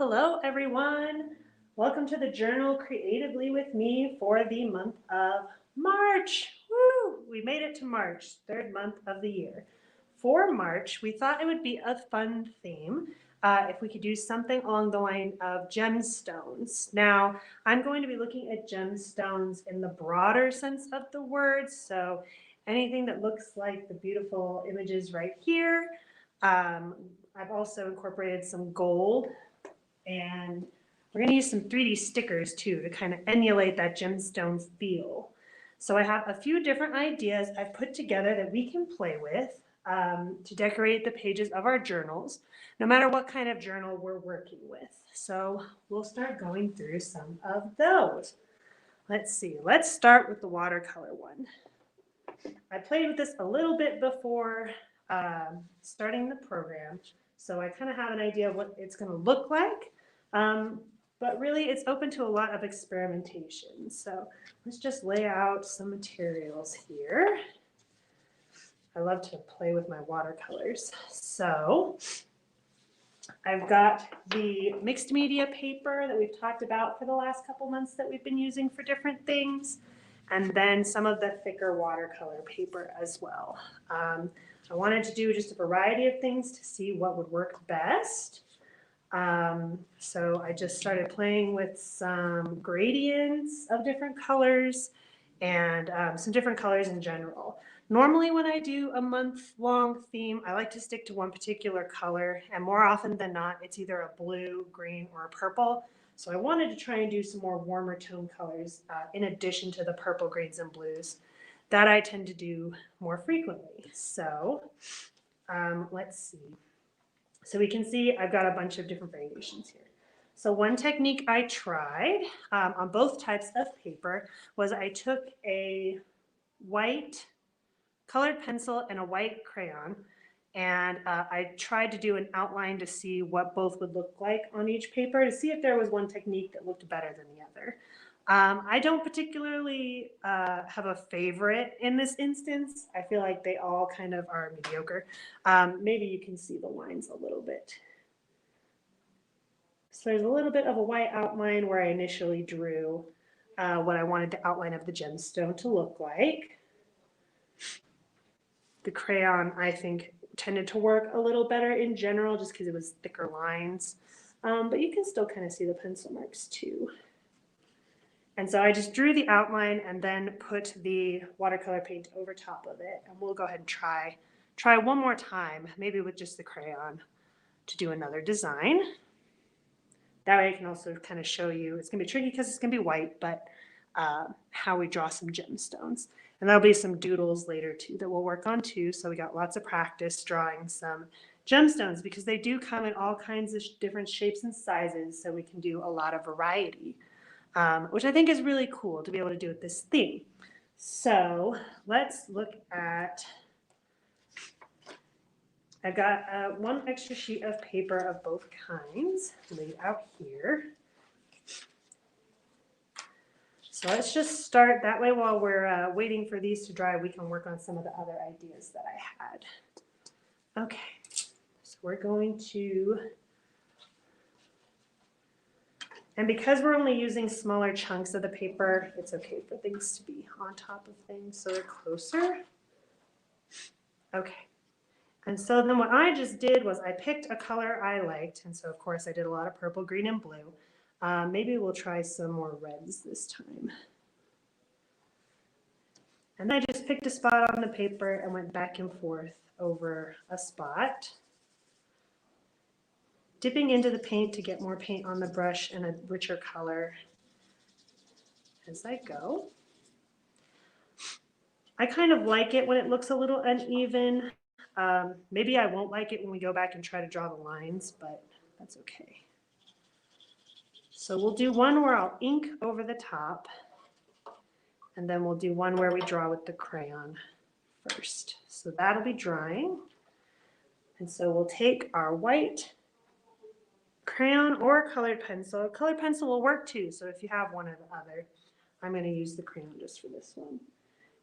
Hello, everyone. Welcome to the journal Creatively with me for the month of March. Woo! We made it to March, third month of the year. For March, we thought it would be a fun theme if we could do something along the line of gemstones. Now, I'm going to be looking at gemstones in the broader sense of the word, so anything that looks like the beautiful images right here. I've also incorporated some gold and we're going to use some 3D stickers too to kind of emulate that gemstone feel. So I have a few different ideas I've put together that we can play with to decorate the pages of our journals, no matter what kind of journal we're working with. So we'll start going through some of those. Let's see, let's start with the watercolor one. I played with this a little bit before starting the program, so I kind of have an idea of what it's going to look like. But really, it's open to a lot of experimentation. So let's just lay out some materials here. I love to play with my watercolors. So I've got the mixed media paper that we've talked about for the last couple months that we've been using for different things, and then some of the thicker watercolor paper as well. I wanted to do just a variety of things to see what would work best. So I just started playing with some gradients of different colors and some different colors in general. Normally when I do a month-long theme, I like to stick to one particular color, and more often than not, it's either a blue, green, or a purple. So I wanted to try and do some more warmer tone colors in addition to the purple, greens, and blues that I tend to do more frequently. So let's see. So we can see I've got a bunch of different variations here. So one technique I tried on both types of paper was I took a white colored pencil and a white crayon, and I tried to do an outline to see what both would look like on each paper to see if there was one technique that looked better than the other. I don't particularly have a favorite in this instance. I feel like they all kind of are mediocre. Maybe you can see the lines a little bit. So there's a little bit of a white outline where I initially drew what I wanted the outline of the gemstone to look like. The crayon, I think, tended to work a little better in general just because it was thicker lines. But you can still kind of see the pencil marks too. And so I just drew the outline and then put the watercolor paint over top of it. And we'll go ahead and try one more time, maybe with just the crayon, to do another design. That way I can also kind of show you, it's gonna be tricky because it's gonna be white, but how we draw some gemstones. And there'll be some doodles later too that we'll work on too. So we got lots of practice drawing some gemstones because they do come in all kinds of different shapes and sizes. So we can do a lot of variety. Which I think is really cool to be able to do with this theme. So let's look at, I've got one extra sheet of paper of both kinds laid out here. So let's just start that way. While we're waiting for these to dry, we can work on some of the other ideas that I had. Okay, so we're going to, and because we're only using smaller chunks of the paper, it's okay for things to be on top of things so they're closer. Okay. And so then what I just did was I picked a color I liked. And so, of course, I did a lot of purple, green, and blue. Maybe we'll try some more reds this time. And I just picked a spot on the paper and went back and forth over a spot, dipping into the paint to get more paint on the brush and a richer color as I go. I kind of like it when it looks a little uneven. Maybe I won't like it when we go back and try to draw the lines, but that's okay. So we'll do one where I'll ink over the top, and then we'll do one where we draw with the crayon first. So that'll be drying. And so we'll take our white crayon or colored pencil. Colored pencil will work too, so if you have one or the other. I'm going to use the crayon just for this one.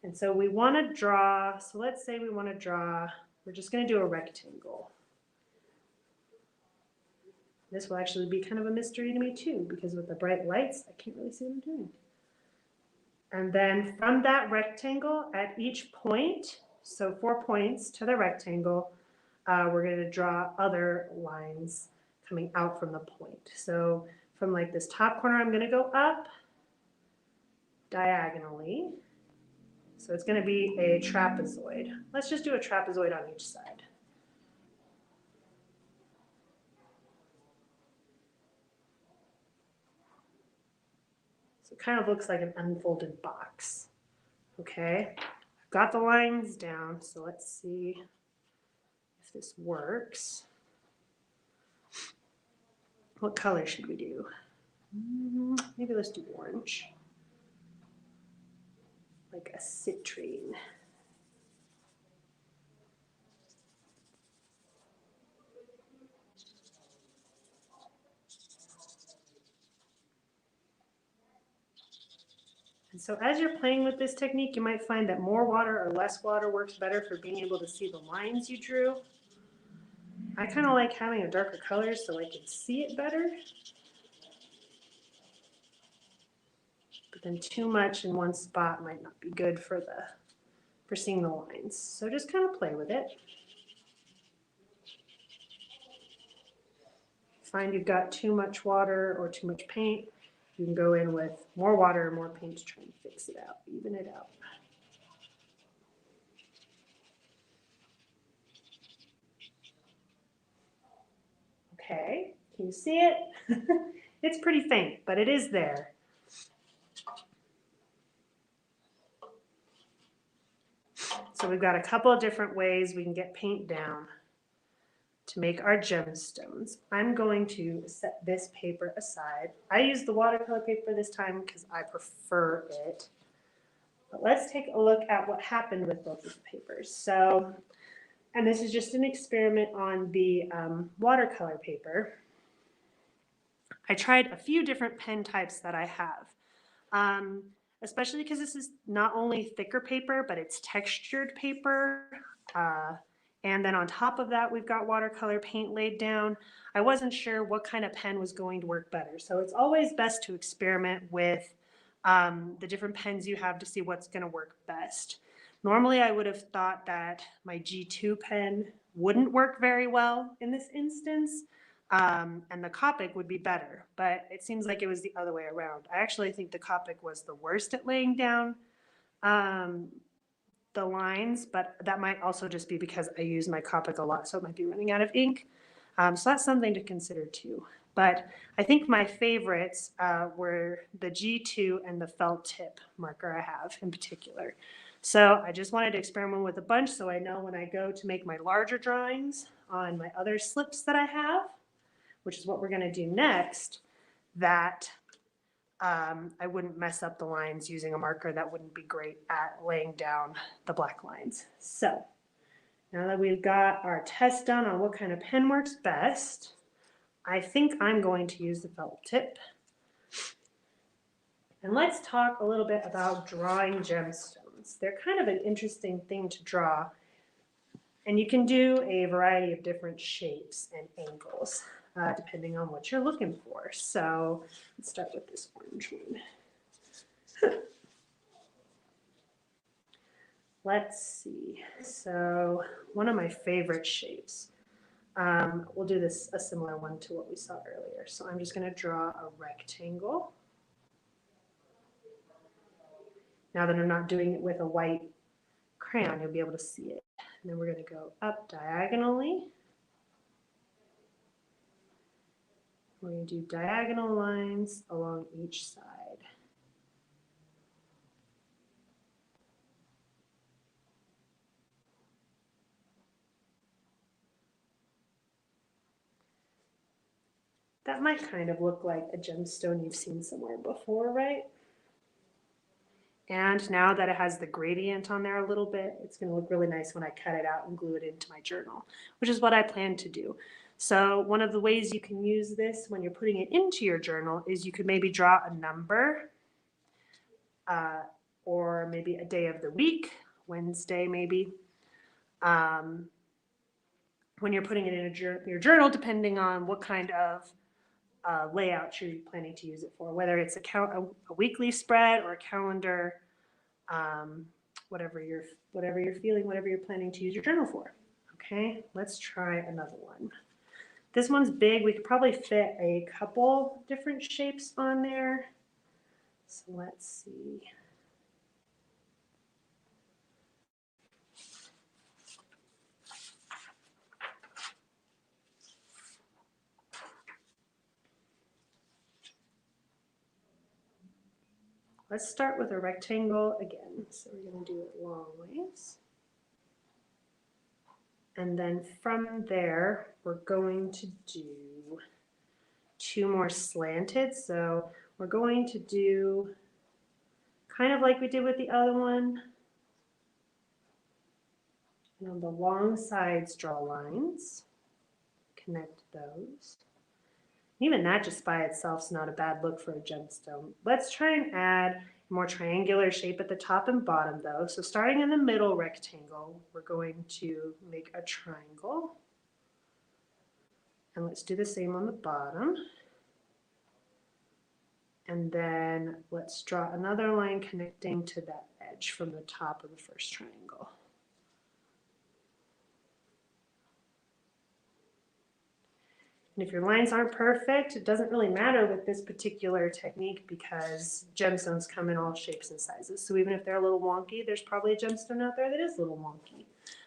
And so we want to draw, so let's say we want to draw, we're just going to do a rectangle. This will actually be kind of a mystery to me too, because with the bright lights, I can't really see what I'm doing. And then from that rectangle at each point, so 4 points to the rectangle, we're going to draw other lines coming out from the point. So from like this top corner, I'm going to go up diagonally. So it's going to be a trapezoid. Let's just do a trapezoid on each side. So it kind of looks like an unfolded box. Okay, I've got the lines down, so let's see if this works. What color should we do? Maybe let's do orange. Like a citrine. And so as you're playing with this technique, you might find that more water or less water works better for being able to see the lines you drew. I kind of like having a darker color so I can see it better. But then too much in one spot might not be good for seeing the lines. So just kind of play with it. Find you've got too much water or too much paint, you can go in with more water or more paint to try and fix it out, even it out. Okay, can you see it? It's pretty faint, but it is there. So we've got a couple of different ways we can get paint down to make our gemstones. I'm going to set this paper aside. I use the watercolor paper this time because I prefer it. But let's take a look at what happened with both of the papers. So, and this is just an experiment on the watercolor paper. I tried a few different pen types that I have, especially because this is not only thicker paper, but it's textured paper. And then on top of that, we've got watercolor paint laid down. I wasn't sure what kind of pen was going to work better. So it's always best to experiment with the different pens you have to see what's going to work best. Normally, I would have thought that my G2 pen wouldn't work very well in this instance, and the Copic would be better, but it seems like it was the other way around. I actually think the Copic was the worst at laying down the lines, but that might also just be because I use my Copic a lot, so it might be running out of ink. So that's something to consider too. But I think my favorites were the G2 and the felt tip marker I have in particular. So I just wanted to experiment with a bunch so I know when I go to make my larger drawings on my other slips that I have, which is what we're going to do next, that I wouldn't mess up the lines using a marker that wouldn't be great at laying down the black lines. So now that we've got our test done on what kind of pen works best, I think I'm going to use the felt tip. And let's talk a little bit about drawing gemstones. They're kind of an interesting thing to draw, and you can do a variety of different shapes and angles depending on what you're looking for. So let's start with this orange one. Let's see. So one of my favorite shapes. We'll do this a similar one to what we saw earlier. So I'm just going to draw a rectangle. Now that I'm not doing it with a white crayon, you'll be able to see it. And then we're going to go up diagonally. We're going to do diagonal lines along each side. That might kind of look like a gemstone you've seen somewhere before, right? And now that it has the gradient on there a little bit, it's going to look really nice when I cut it out and glue it into my journal, which is what I plan to do. So one of the ways you can use this when you're putting it into your journal is you could maybe draw a number or maybe a day of the week, Wednesday maybe. when you're putting it in your journal, depending on what kind of layout you're planning to use it for, whether it's a weekly spread or a calendar, um, whatever you're feeling, whatever you're planning to use your journal for. Okay, let's try another one. This one's big. We could probably fit a couple different shapes on there. So let's see. Let's start with a rectangle again. So we're going to do it long ways. And then from there, we're going to do two more slanted. So we're going to do kind of like we did with the other one. And on the long sides, draw lines, connect those. Even that just by itself is not a bad look for a gemstone. Let's try and add a more triangular shape at the top and bottom though. So starting in the middle rectangle, we're going to make a triangle. And let's do the same on the bottom. And then let's draw another line connecting to that edge from the top of the first triangle. And if your lines aren't perfect, it doesn't really matter with this particular technique because gemstones come in all shapes and sizes. So even if they're a little wonky, there's probably a gemstone out there that is a little wonky.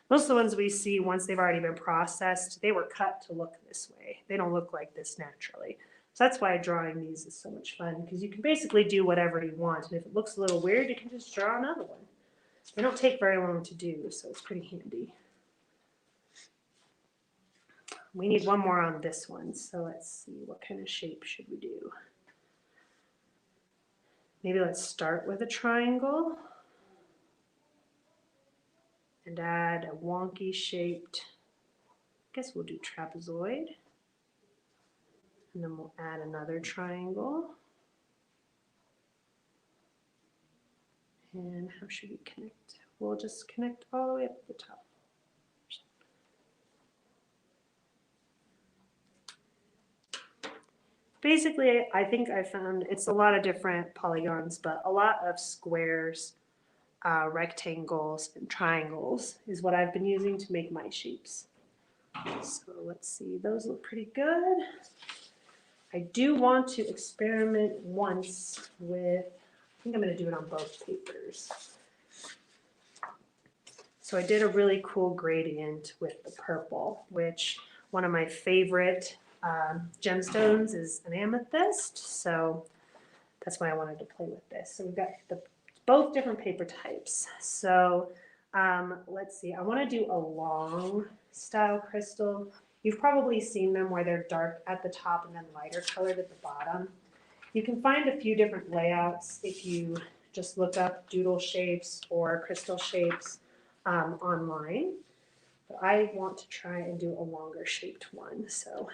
Most of the ones we see, once they've already been processed, they were cut to look this way. They don't look like this naturally. So that's why drawing these is so much fun because you can basically do whatever you want. And if it looks a little weird, you can just draw another one. They don't take very long to do, so it's pretty handy. We need one more on this one, so let's see, what kind of shape should we do? Maybe let's start with a triangle and add a wonky shaped, I guess we'll do trapezoid. And then we'll add another triangle. And how should we connect? We'll just connect all the way up to the top. Basically, I think I found it's a lot of different polygons, but a lot of squares, rectangles, and triangles is what I've been using to make my shapes. So let's see, those look pretty good. I do want to experiment once with, I think I'm going to do it on both papers. So I did a really cool gradient with the purple, which one of my favorite gemstones is an amethyst. So that's why I wanted to play with this. So we've got both different paper types. So let's see, I want to do a long style crystal. You've probably seen them where they're dark at the top and then lighter colored at the bottom. You can find a few different layouts if you just look up doodle shapes or crystal shapes online. But I want to try and do a longer shaped one. So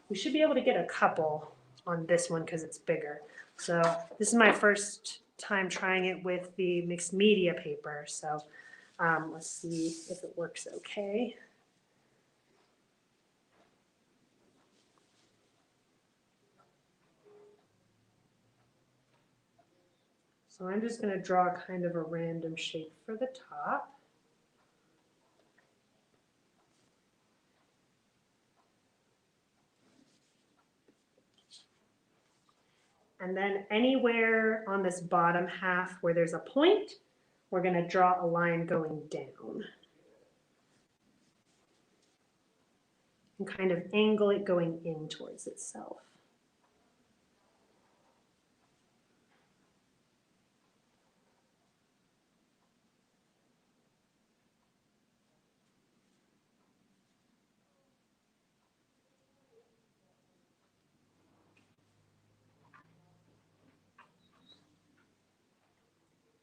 we should be able to get a couple on this one because it's bigger. So this is my first time trying it with the mixed media paper. So let's see if it works okay. So I'm just going to draw kind of a random shape for the top. And then anywhere on this bottom half where there's a point, we're going to draw a line going down. And kind of angle it going in towards itself.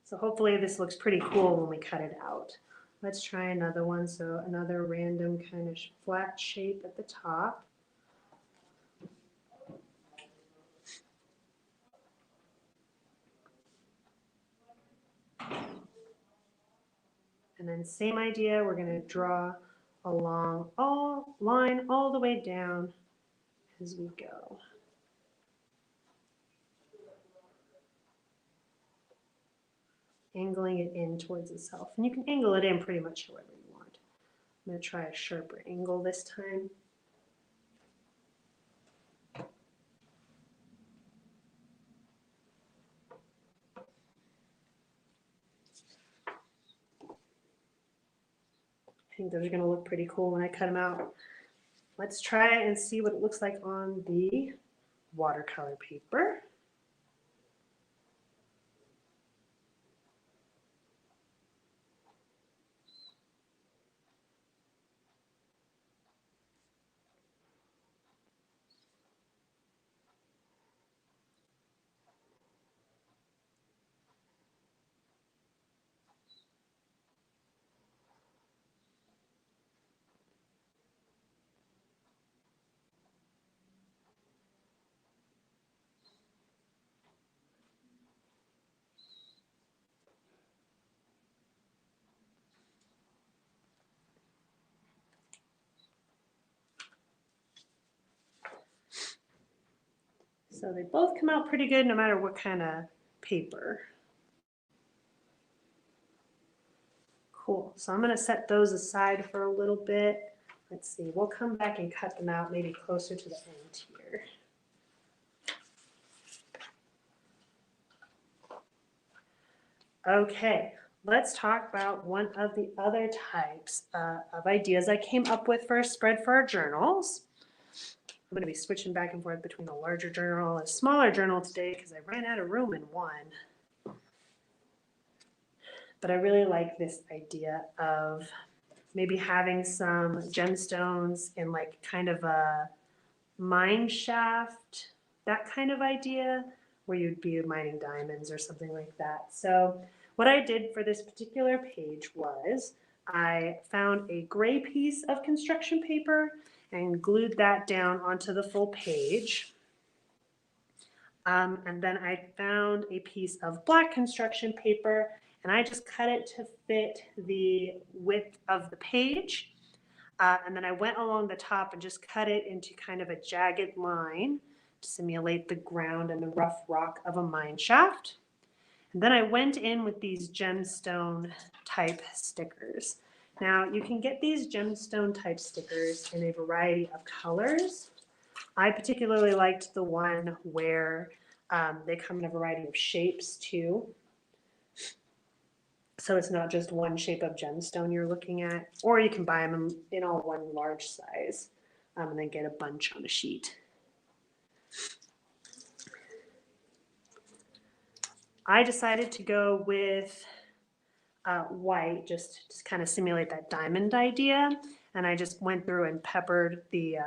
So hopefully this looks pretty cool when we cut it out. Let's try another one. So another random kind of flat shape at the top. And then same idea, we're going to draw along line all the way down as we go. Angling it in towards itself. And you can angle it in pretty much however you want. I'm going to try a sharper angle this time. I think those are going to look pretty cool when I cut them out. Let's try and see what it looks like on the watercolor paper. So they both come out pretty good no matter what kind of paper. Cool, so I'm gonna set those aside for a little bit. Let's see, we'll come back and cut them out maybe closer to the end here. Okay, let's talk about one of the other types of ideas I came up with for a spread for our journals. I'm going to be switching back and forth between a larger journal and a smaller journal today because I ran out of room in one. But I really like this idea of maybe having some gemstones in like kind of a mine shaft, that kind of idea, where you'd be mining diamonds or something like that. So what I did for this particular page was I found a gray piece of construction paper and glued that down onto the full page. And then I found a piece of black construction paper and I just cut it to fit the width of the page. And then I went along the top and just cut it into kind of a jagged line to simulate the ground and the rough rock of a mine shaft. And then I went in with these gemstone type stickers. Now you can get these gemstone type stickers in a variety of colors. I particularly liked the one where they come in a variety of shapes too. So it's not just one shape of gemstone you're looking at, or you can buy them in all one large size and then get a bunch on a sheet. I decided to go with white, just to kind of simulate that diamond idea. And I just went through and peppered the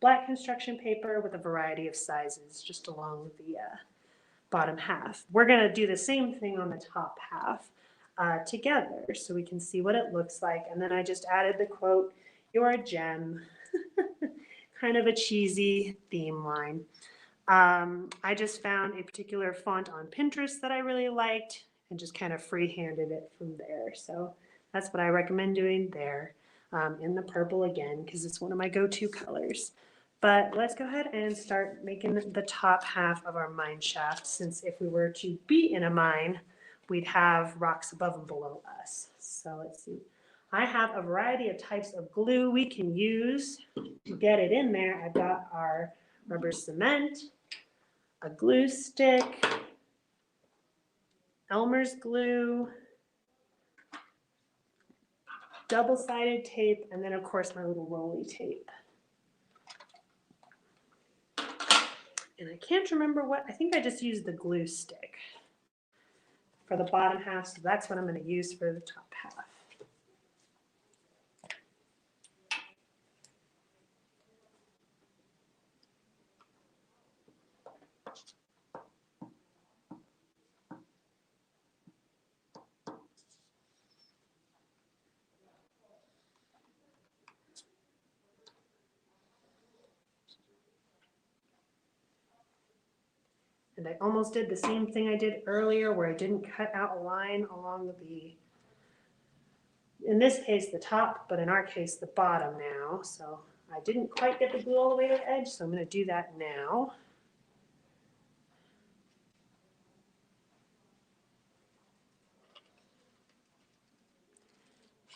black construction paper with a variety of sizes just along the bottom half. We're going to do the same thing on the top half together so we can see what it looks like. And then I just added the quote, "You're a gem," kind of a cheesy theme line. I just found a particular font on Pinterest that I really liked and just kind of free-handed it from there. So that's what I recommend doing there in the purple again, because it's one of my go-to colors. But let's go ahead and start making the top half of our mine shaft, since if we were to be in a mine, we'd have rocks above and below us. So let's see. I have a variety of types of glue we can use to get it in there. I've got our rubber cement, a glue stick, Elmer's glue, double-sided tape, and then of course my little rolly tape. And I can't remember what, I think I just used the glue stick for the bottom half, so that's what I'm going to use for the top half. And I almost did the same thing I did earlier where I didn't cut out a line along the in this case, the top, but in our case, the bottom now. So I didn't quite get the glue all the way to the edge, so I'm going to do that now.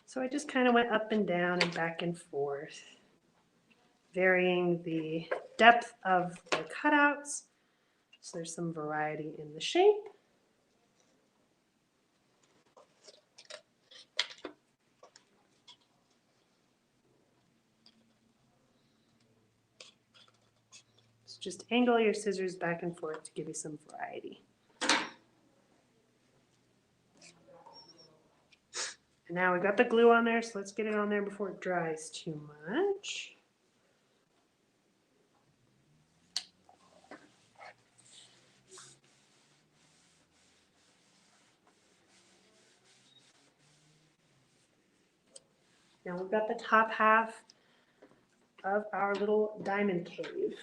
So I just kind of went up and down and back and forth, varying the depth of the cutouts. So there's some variety in the shape. So just angle your scissors back and forth to give you some variety. And now we've got the glue on there, so let's get it on there before it dries too much. Now we've got the top half of our little diamond cave.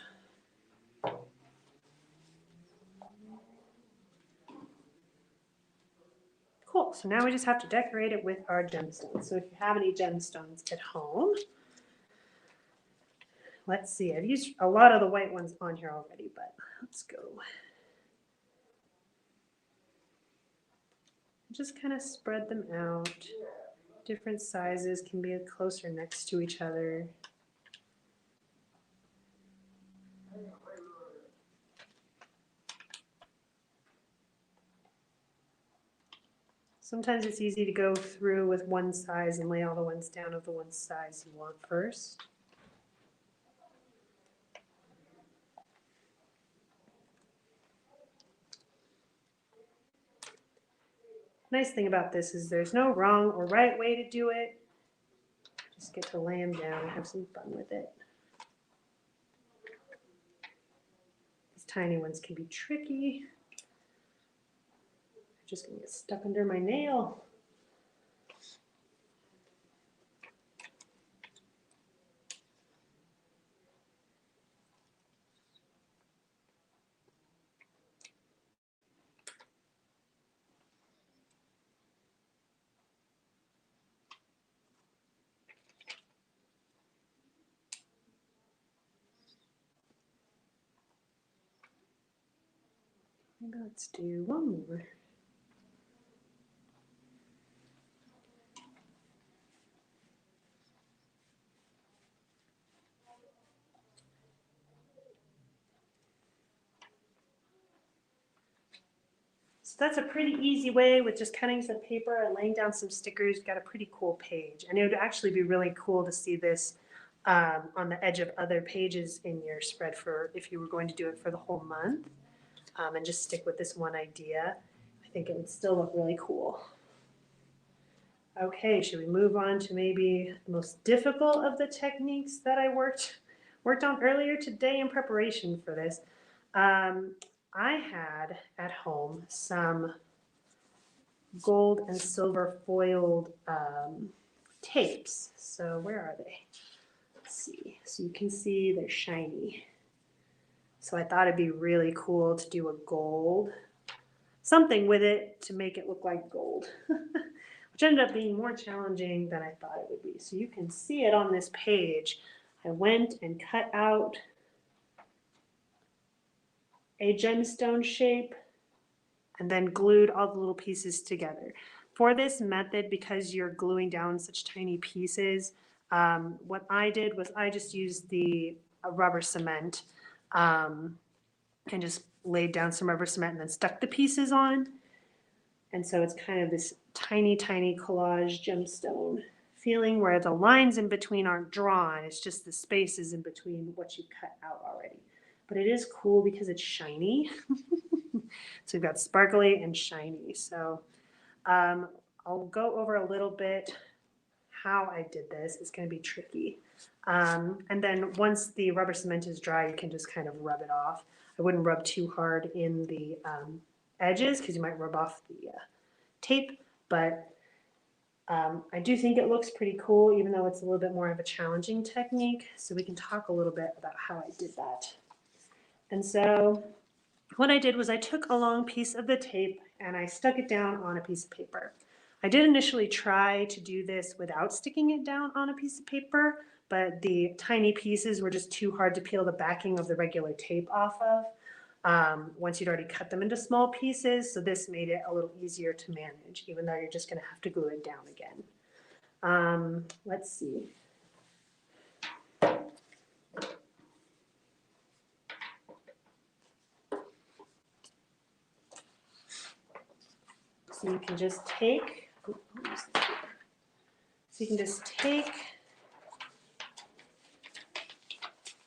Cool, so now we just have to decorate it with our gemstones. So if you have any gemstones at home, let's see, I've used a lot of the white ones on here already, but let's go. Just kind of spread them out. Different sizes can be closer next to each other. Sometimes it's easy to go through with one size and lay all the ones down of the one size you want first. Nice thing about this is there's no wrong or right way to do it. Just get to lay them down and have some fun with it. These tiny ones can be tricky. I'm just gonna get stuck under my nail. Maybe let's do one more. So that's a pretty easy way with just cutting some paper and laying down some stickers. You've got a pretty cool page. And it would actually be really cool to see this on the edge of other pages in your spread for if you were going to do it for the whole month and just stick with this one idea. I think it would still look really cool. Okay, should we move on to maybe the most difficult of the techniques that I worked on earlier today in preparation for this? I had at home some gold and silver foiled tapes. So where are they? Let's see. So you can see they're shiny. So I thought it'd be really cool to do a gold, something with it to make it look like gold, which ended up being more challenging than I thought it would be. So you can see it on this page. I went and cut out a gemstone shape and then glued all the little pieces together. For this method, because you're gluing down such tiny pieces, what I did was I just used the rubber cement and just laid down some rubber cement and then stuck the pieces on. And so it's kind of this tiny, tiny collage gemstone feeling where the lines in between aren't drawn. It's just the spaces in between what you cut out already. But it is cool because it's shiny. So we've got sparkly and shiny. So I'll go over a little bit how I did this. It's going to be tricky. And then once the rubber cement is dry, you can just kind of rub it off. I wouldn't rub too hard in the edges because you might rub off the tape, but I do think it looks pretty cool, even though it's a little bit more of a challenging technique. So we can talk a little bit about how I did that. And so what I did was I took a long piece of the tape and I stuck it down on a piece of paper. I did initially try to do this without sticking it down on a piece of paper, but the tiny pieces were just too hard to peel the backing of the regular tape off of once you'd already cut them into small pieces. So this made it a little easier to manage, even though you're just going to have to glue it down again. Let's see. So you can just take,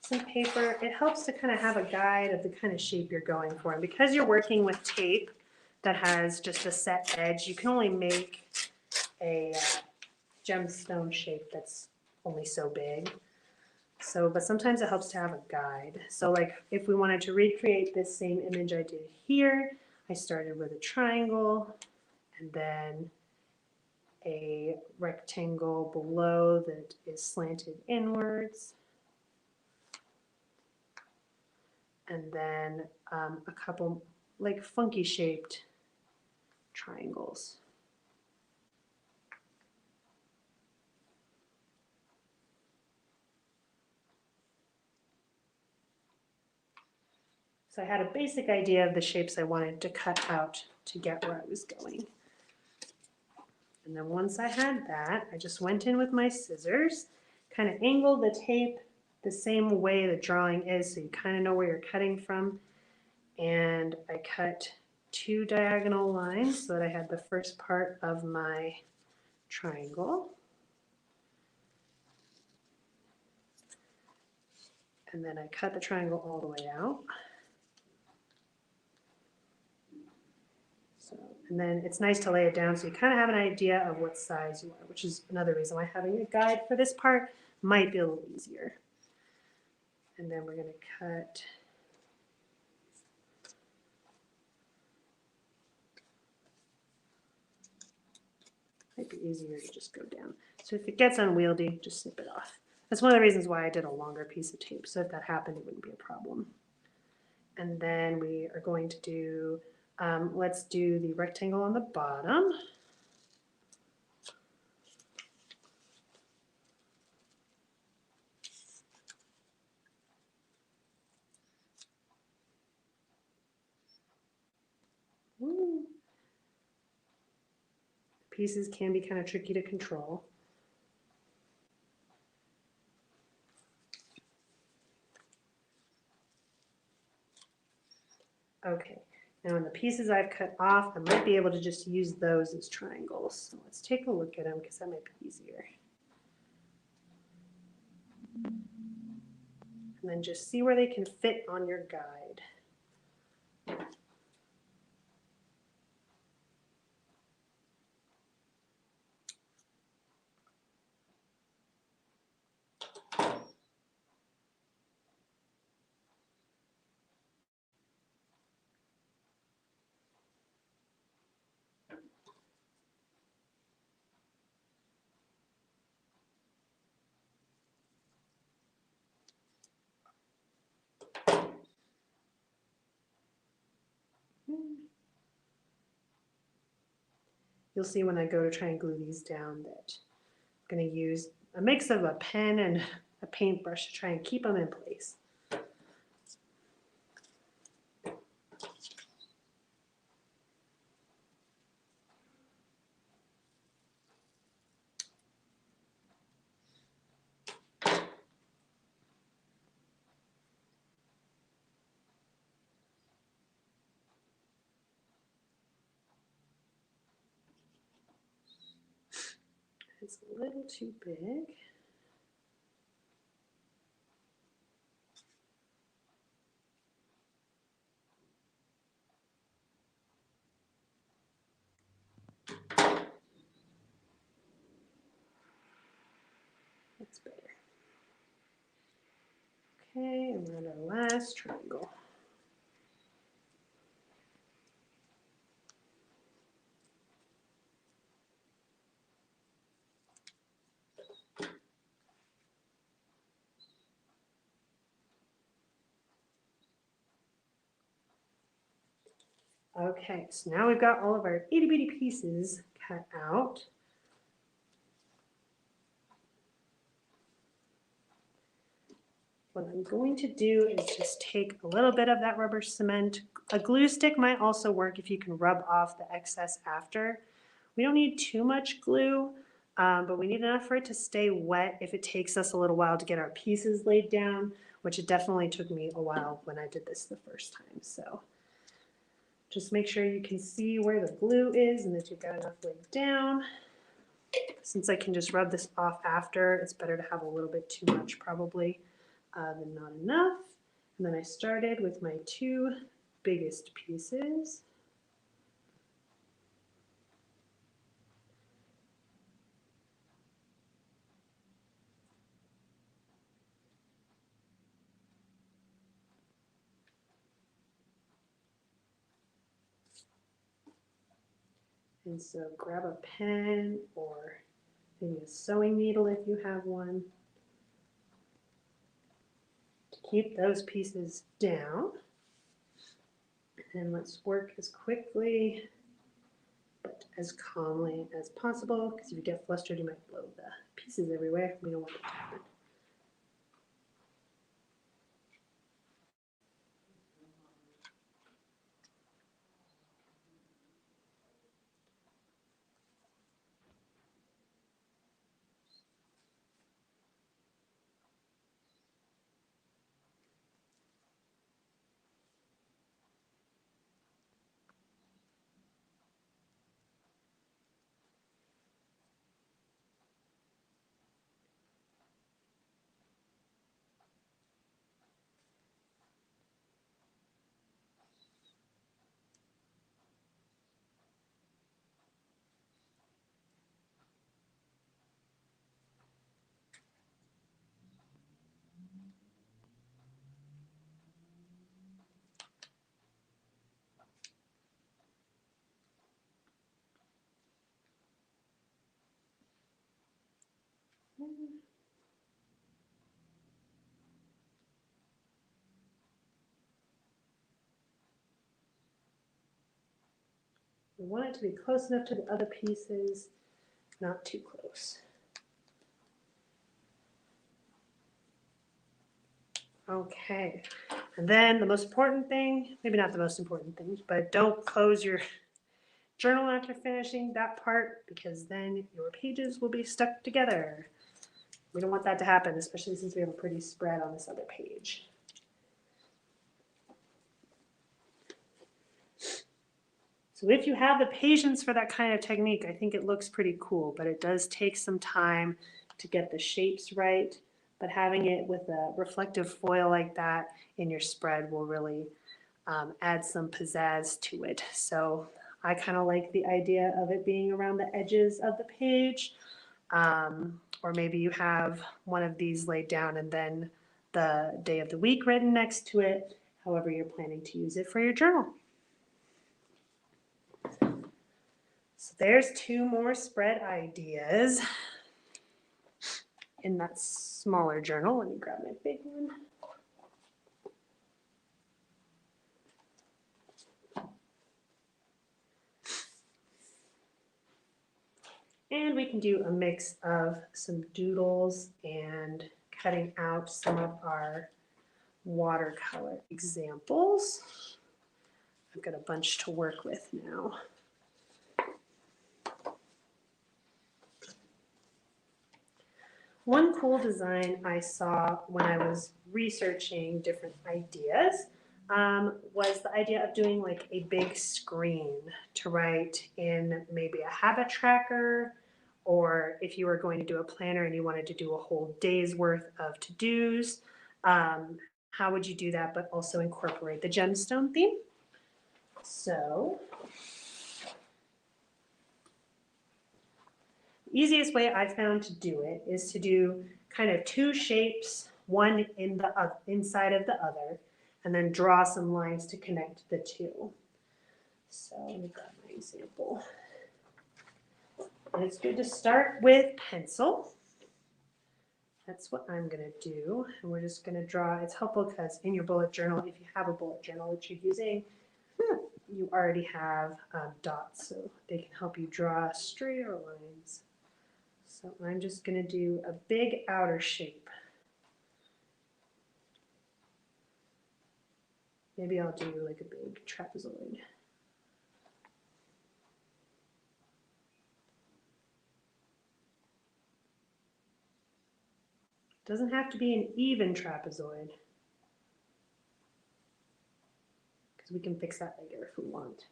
some paper. It helps to kind of have a guide of the kind of shape you're going for. And because you're working with tape that has just a set edge, you can only make a gemstone shape that's only so big. So, but sometimes it helps to have a guide. So like if we wanted to recreate this same image I did here, I started with a triangle and then a rectangle below that is slanted inwards. And then a couple like funky shaped triangles. So I had a basic idea of the shapes I wanted to cut out to get where I was going. And then once I had that, I just went in with my scissors, kind of angled the tape the same way the drawing is so you kind of know where you're cutting from. And I cut 2 diagonal lines so that I had the first part of my triangle. And then I cut the triangle all the way out. So, and then it's nice to lay it down so you kind of have an idea of what size you are, which is another reason why having a guide for this part might be a little easier. And then we're going to cut might be easier to just go down. So if it gets unwieldy, just snip it off. That's one of the reasons why I did a longer piece of tape. So if that happened, it wouldn't be a problem. And then we are going to do, let's do the rectangle on the bottom. Ooh. Pieces can be kind of tricky to control. Okay, now in the pieces I've cut off, I might be able to just use those as triangles. So let's take a look at them because that might be easier. And then just see where they can fit on your guide. You'll see when I go to try and glue these down that I'm going to use a mix of a pen and a paintbrush to try and keep them in place. It's a little too big. That's better. Okay, and then our last triangle. Okay, so now we've got all of our itty bitty pieces cut out. What I'm going to do is just take a little bit of that rubber cement. A glue stick might also work if you can rub off the excess after. We don't need too much glue, but we need enough for it to stay wet if it takes us a little while to get our pieces laid down, which it definitely took me a while when I did this the first time. So just make sure you can see where the glue is and that you've got enough laid down. Since I can just rub this off after, it's better to have a little bit too much probably than not enough. And then I started with my two biggest pieces. And so grab a pen or maybe a sewing needle if you have one to keep those pieces down. And let's work as quickly but as calmly as possible, because if you get flustered you might blow the pieces everywhere. We don't want that to happen. We want it to be close enough to the other pieces, not too close. Okay, and then the most important thing, maybe not the most important thing, but don't close your journal after finishing that part, because then your pages will be stuck together. We don't want that to happen, especially since we have a pretty spread on this other page. So if you have the patience for that kind of technique, I think it looks pretty cool, but it does take some time to get the shapes right. But having it with a reflective foil like that in your spread will really add some pizzazz to it. So I kind of like the idea of it being around the edges of the page. Or maybe you have one of these laid down and then the day of the week written next to it, however you're planning to use it for your journal. So there's two more spread ideas in that smaller journal. Let me grab my big one. And we can do a mix of some doodles and cutting out some of our watercolor examples. I've got a bunch to work with now. One cool design I saw when I was researching different ideas was the idea of doing like a big screen to write in maybe a habit tracker, or if you were going to do a planner and you wanted to do a whole day's worth of to-dos, how would you do that but also incorporate the gemstone theme? So the easiest way I found to do it is to do kind of two shapes, one in the inside of the other, and then draw some lines to connect the two. So let me grab my example. And it's good to start with pencil. That's what I'm going to do. And we're just going to draw. It's helpful because in your bullet journal, if you have a bullet journal that you're using, you already have dots, so they can help you draw straighter lines. So I'm just going to do a big outer shape. Maybe I'll do like a big trapezoid. Doesn't have to be an even trapezoid, because we can fix that later if we want.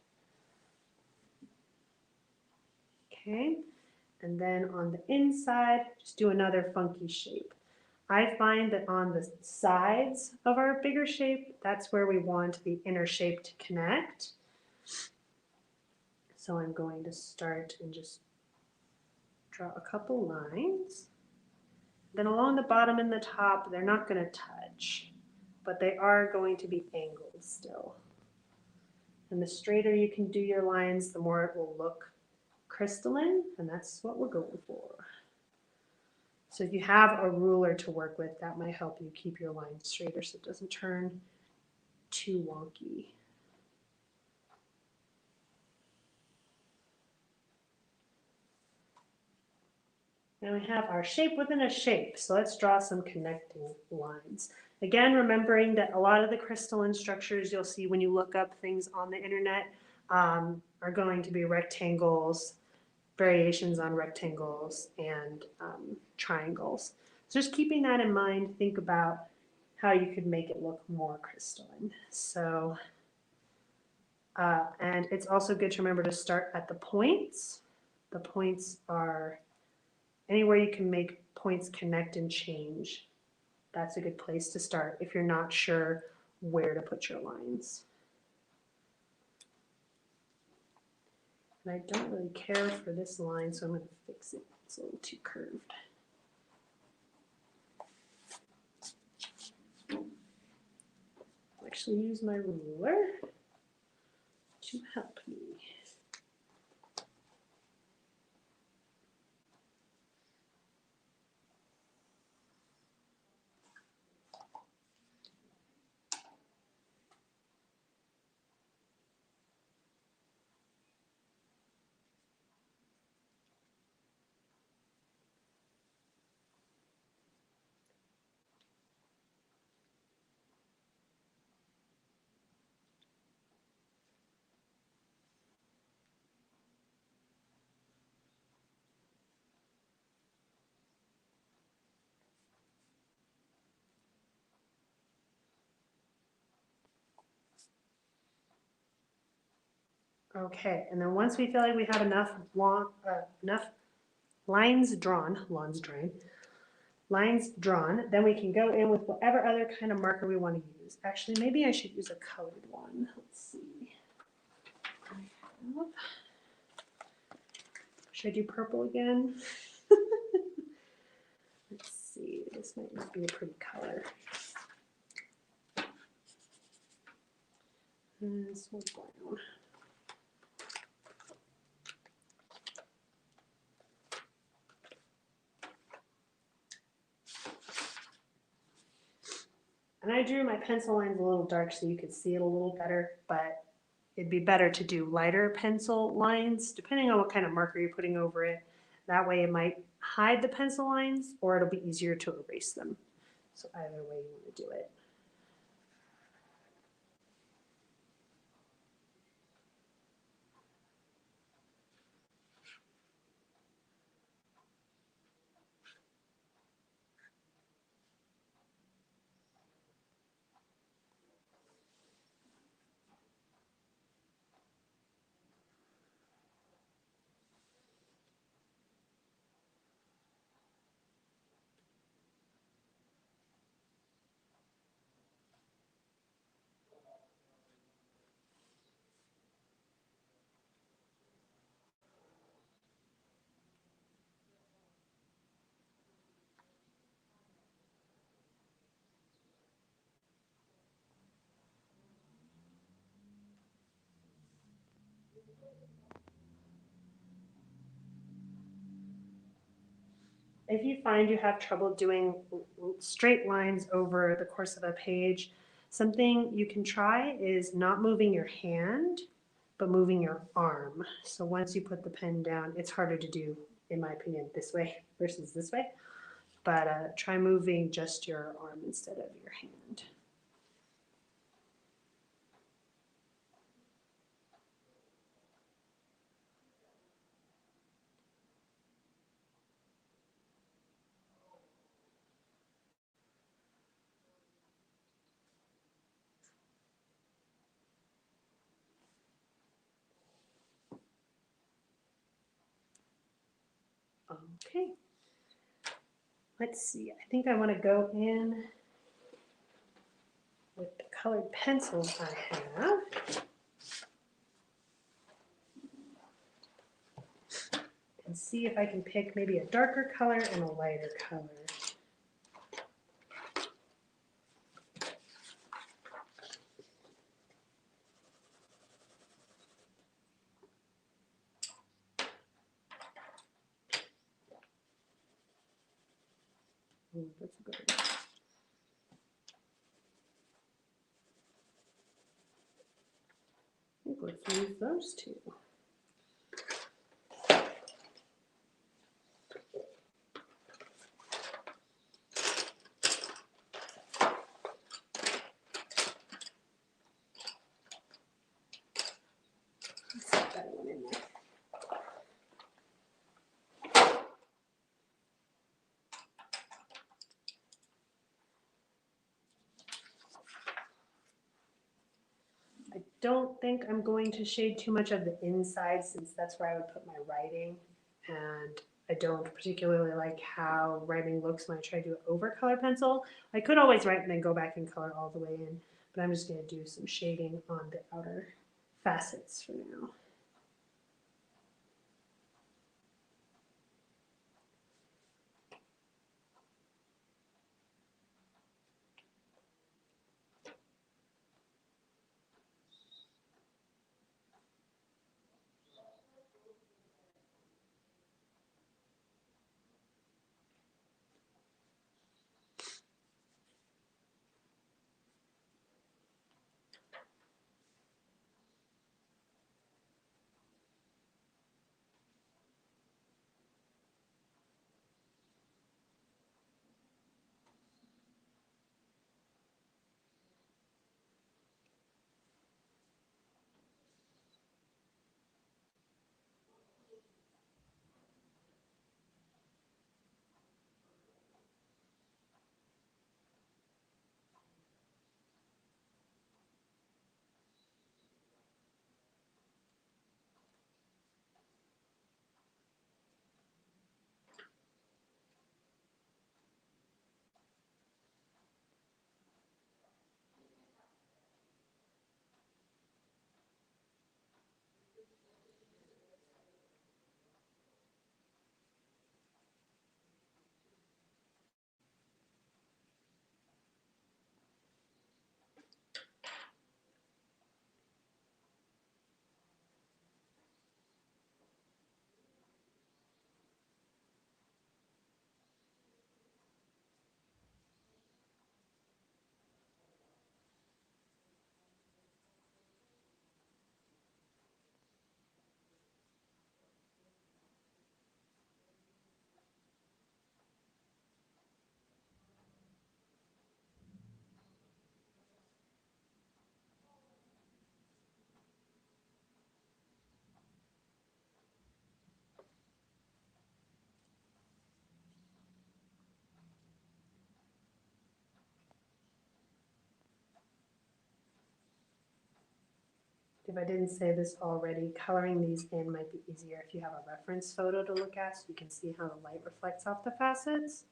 Okay, and then on the inside, just do another funky shape. I find that on the sides of our bigger shape, that's where we want the inner shape to connect. So I'm going to start and just draw a couple lines. Then along the bottom and the top, they're not going to touch, but they are going to be angled still. And the straighter you can do your lines, the more it will look crystalline, and that's what we're going for. So if you have a ruler to work with, that might help you keep your line straighter so it doesn't turn too wonky. Now we have our shape within a shape, so let's draw some connecting lines. Again, remembering that a lot of the crystalline structures you'll see when you look up things on the internet are going to be rectangles, variations on rectangles, and triangles. So just keeping that in mind, think about how you could make it look more crystalline. So, and it's also good to remember to start at the points. The points are anywhere you can make points connect and change. That's a good place to start if you're not sure where to put your lines. And I don't really care for this line, so I'm going to fix it. It's a little too curved. I'll actually use my ruler to help me. Okay, and then once we feel like we have enough lines drawn, then we can go in with whatever other kind of marker we want to use. Actually, maybe I should use a colored one. Let's see. Should I do purple again? Let's see, this might not be a pretty color. This one's brown. And I drew my pencil lines a little dark so you could see it a little better, but it'd be better to do lighter pencil lines, depending on what kind of marker you're putting over it. That way it might hide the pencil lines, or it'll be easier to erase them. So either way you want to do it. If you find you have trouble doing straight lines over the course of a page, something you can try is not moving your hand but moving your arm. So once you put the pen down, it's harder to do, in my opinion, this way versus this way. But try moving just your arm instead of your hand. Okay. Let's see, I think I want to go in with the colored pencils I have. And see if I can pick maybe a darker color and a lighter color. Ooh, that's a good one. I think let's use those two. Let's set that one in there. I don't think I'm going to shade too much of the inside since that's where I would put my writing. And I don't particularly like how writing looks when I try to do it over color pencil. I could always write and then go back and color all the way in, but I'm just going to do some shading on the outer facets for now. If I didn't say this already, coloring these in might be easier if you have a reference photo to look at so you can see how the light reflects off the facets.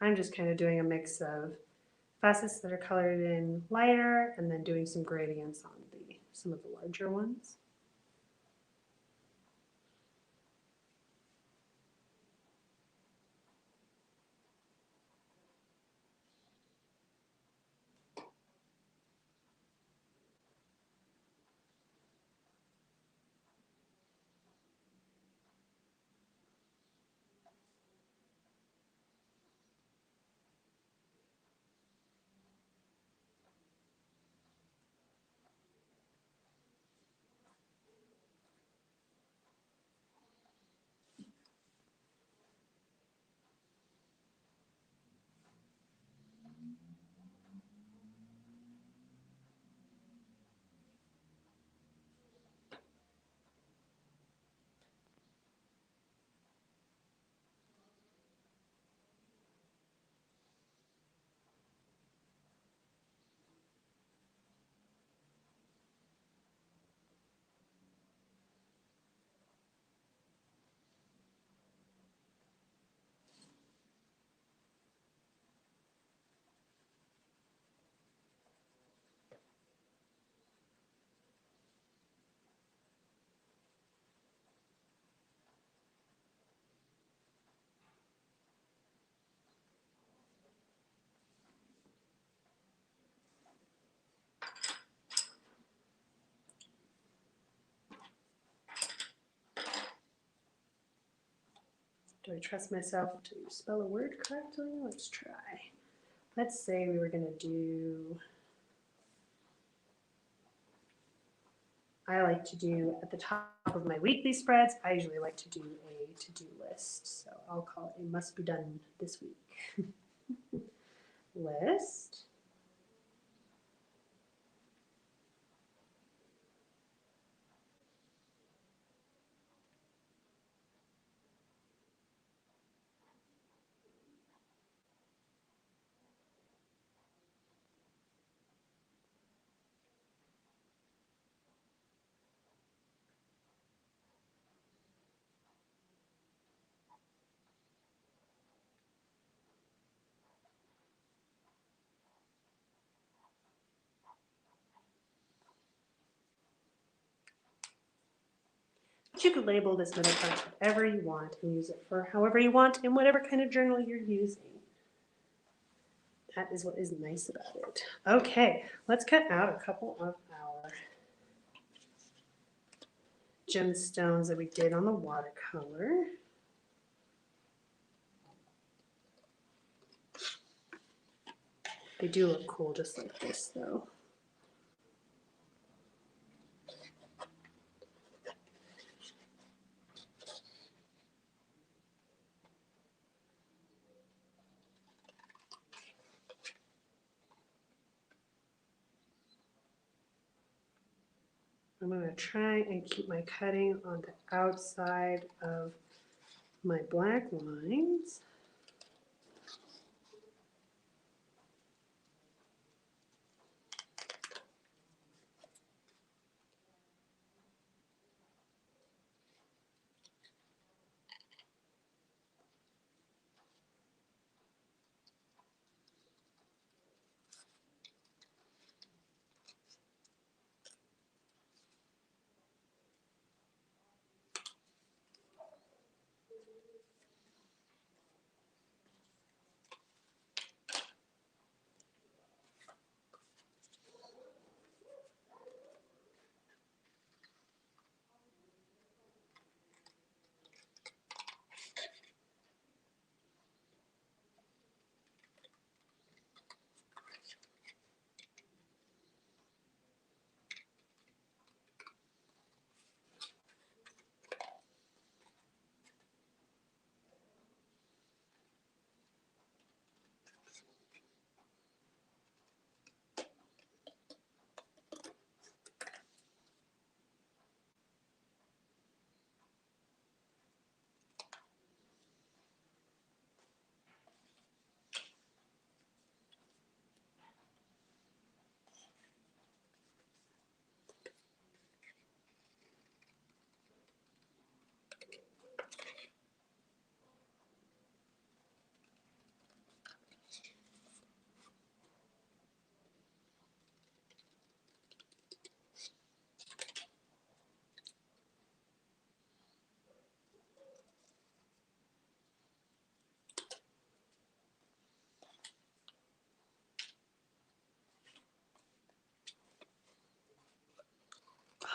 I'm just kind of doing a mix of facets that are colored in lighter and then doing some gradients on some of the larger ones. Do I trust myself to spell a word correctly? Let's try. Let's say we were going to do, I like to do at the top of my weekly spreads, I usually like to do a to-do list. So I'll call it a must be done this week list. But you could label this middle part whatever you want and use it for however you want in whatever kind of journal you're using. That is what is nice about it. Okay, let's cut out a couple of our gemstones that we did on the watercolor. They do look cool just like this though. I'm going to try and keep my cutting on the outside of my black lines.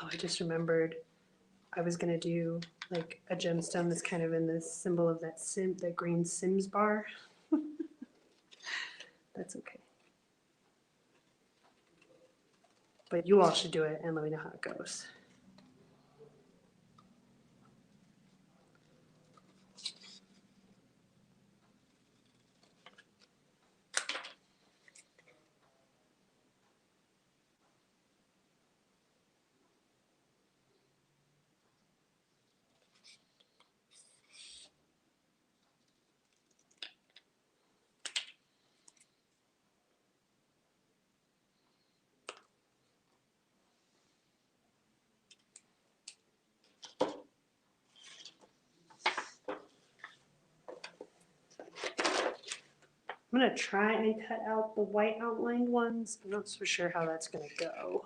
Oh, I just remembered I was going to do like a gemstone that's kind of in this symbol of that green Sims bar. That's okay. But you all should do it and let me know how it goes. I'm going to try and cut out the white outlined ones. I'm not so sure how that's going to go.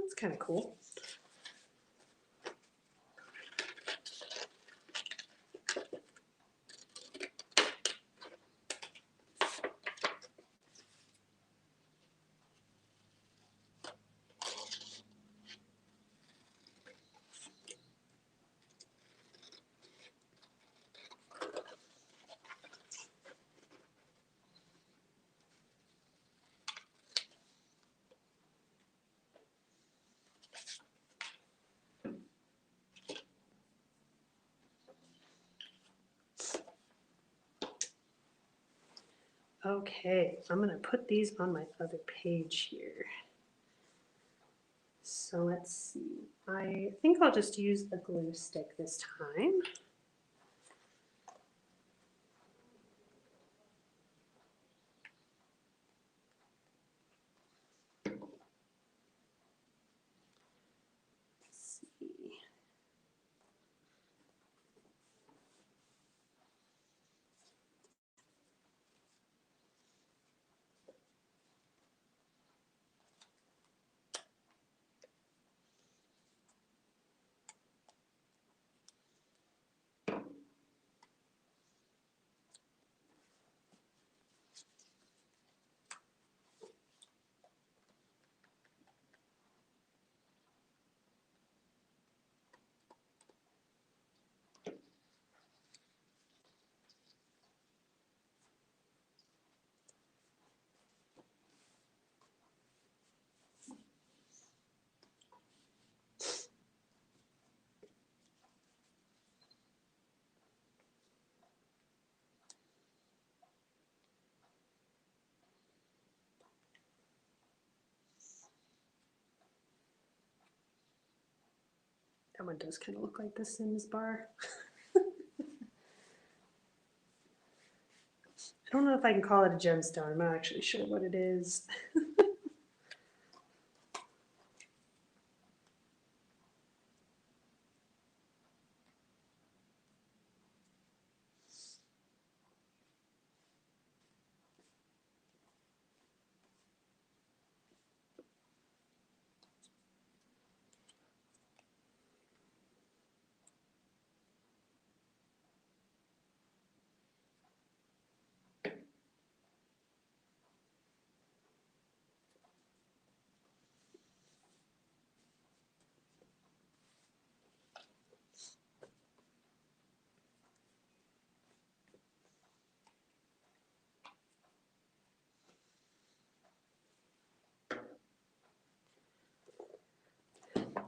That's kind of cool. Okay, I'm going to put these on my other page here. So let's see. I think I'll just use a glue stick this time. Let's see. That one does kind of look like the Sims bar. I don't know if I can call it a gemstone. I'm not actually sure what it is.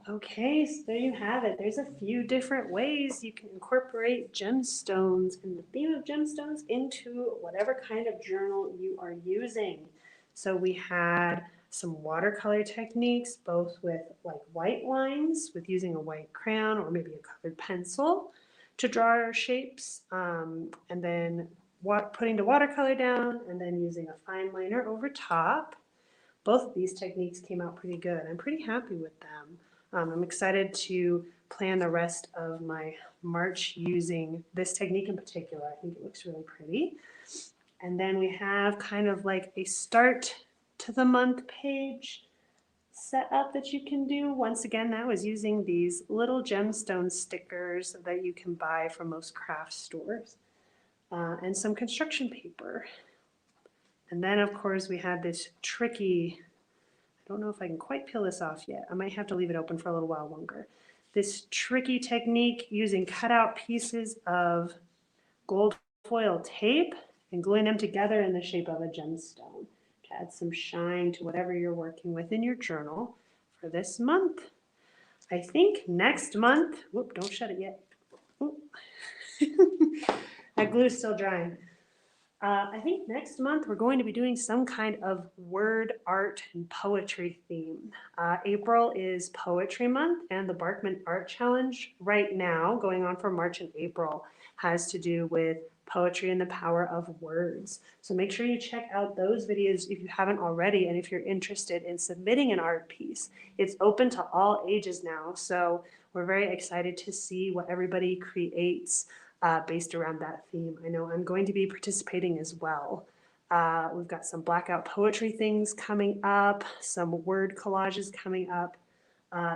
Okay, so there you have it. There's a few different ways you can incorporate gemstones and the theme of gemstones into whatever kind of journal you are using. So we had some watercolor techniques, both with like white lines, with using a white crayon or maybe a colored pencil to draw our shapes, and then putting the watercolor down and then using a fine liner over top. Both of these techniques came out pretty good. I'm pretty happy with them. I'm excited to plan the rest of my March using this technique in particular. I think it looks really pretty. And then we have kind of like a start to the month page setup that you can do. Once again, that was using these little gemstone stickers that you can buy from most craft stores, and some construction paper. And then of course we had this tricky, I don't know if I can quite peel this off yet. I might have to leave it open for a little while longer. This tricky technique using cutout pieces of gold foil tape and gluing them together in the shape of a gemstone to add some shine to whatever you're working with in your journal for this month. I think next month, whoop, don't shut it yet. That glue is still drying. I think next month we're going to be doing some kind of word art and poetry theme. April is Poetry Month, and the Barkman Art Challenge right now, going on for March and April, has to do with poetry and the power of words. So make sure you check out those videos if you haven't already, and if you're interested in submitting an art piece. It's open to all ages now, so we're very excited to see what everybody creates based around that theme. I know I'm going to be participating as well. We've got some blackout poetry things coming up, some word collages coming up.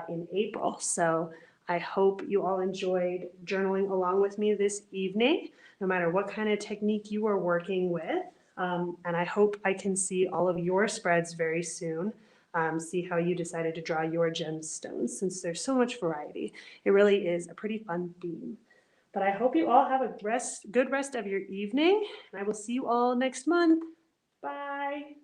in April. So I hope you all enjoyed journaling along with me this evening, no matter what kind of technique you are working with. And I hope I can see all of your spreads very soon. See how you decided to draw your gemstones, since there's so much variety. It really is a pretty fun theme. But I hope you all have a good rest of your evening, and I will see you all next month. Bye.